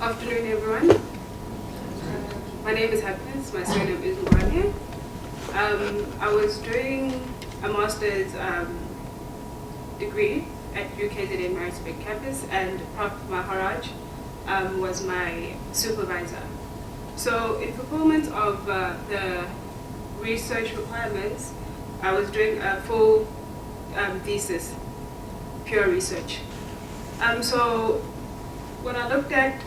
Afternoon, everyone. My name is Happiness. My surname is Ngwane. I was doing a master's degree at UKZN Maritzburg campus, and Prof Maharaj was my supervisor. So, in fulfillment of the research requirements, I was doing a full thesis, pure research. So what I looked at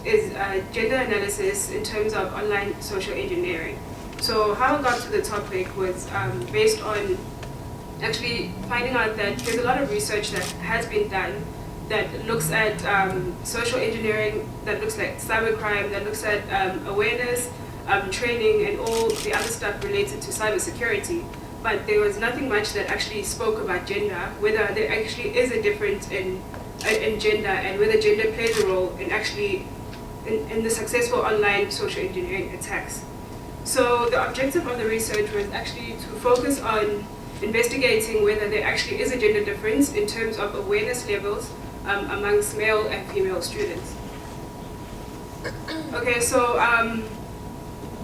is gender analysis in terms of online social engineering. So how I got to the topic was based on actually finding out that there's a lot of research that has been done that looks at social engineering, that looks at cybercrime, that looks at awareness, training, and all the other stuff related to cybersecurity. But there was nothing much that actually spoke about gender, whether there actually is a difference in gender, and whether gender plays a role in actually in the successful online social engineering attacks. So the objective of the research was actually to focus on investigating whether there actually is a gender difference in terms of awareness levels amongst male and female students. Okay, so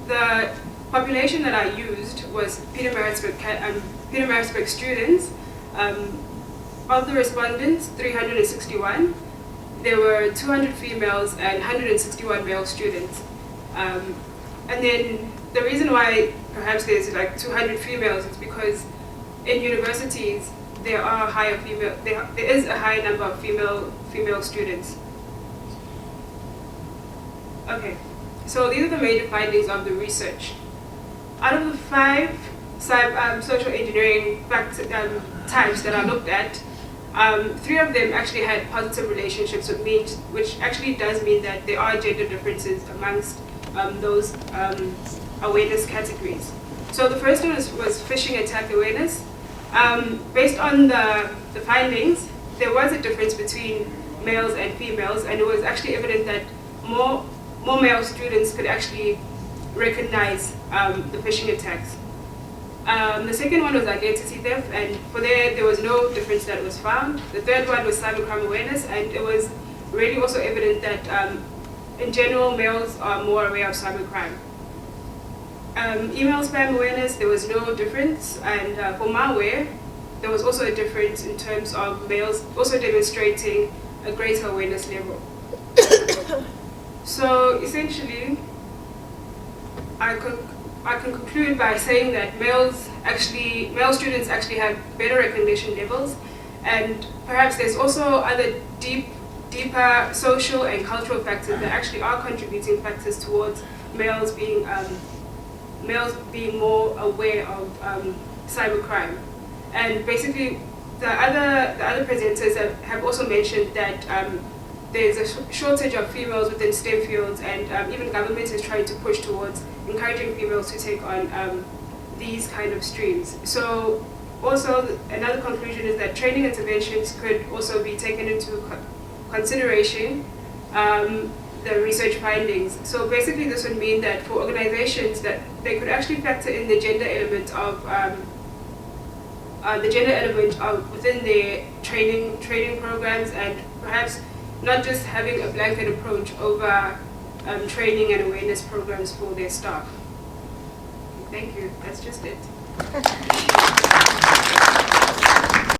the population that I used was Peter Maritzburg students. Of the respondents, 361, there were 200 females and 161 male students. And then the reason why perhaps there's like 200 females is because in universities there are there is a higher number of female students. Okay, so these are the major findings of the research. Out of the 5 social engineering types that I looked at, 3 of them actually had positive relationships with me, which actually does mean that there are gender differences amongst those awareness categories. So the first one was phishing attack awareness. Based on the findings, there was a difference between males and females, and it was actually evident that more male students could actually recognize the phishing attacks. The second one was identity theft, and for there was no difference that was found. The third one was cybercrime awareness, and it was really also evident that in general males are more aware of cybercrime. Email spam awareness, there was no difference, and for malware, there was also a difference in terms of males also demonstrating a greater awareness level. So essentially, I can conclude by saying that male students actually have better recognition levels, and perhaps there's also other deeper social and cultural factors that actually are contributing factors towards males being more aware of cybercrime. And basically, the other presenters have also mentioned that there's a shortage of females within STEM fields, and even government is trying to push towards encouraging females to take on these kind of streams. So also another conclusion is that training interventions could also be taken into consideration the research findings. So basically this would mean that for organizations that they could actually factor in the gender element of within their training programs, and perhaps not just having a blanket approach over training and awareness programs for their staff. Thank you. That's just it.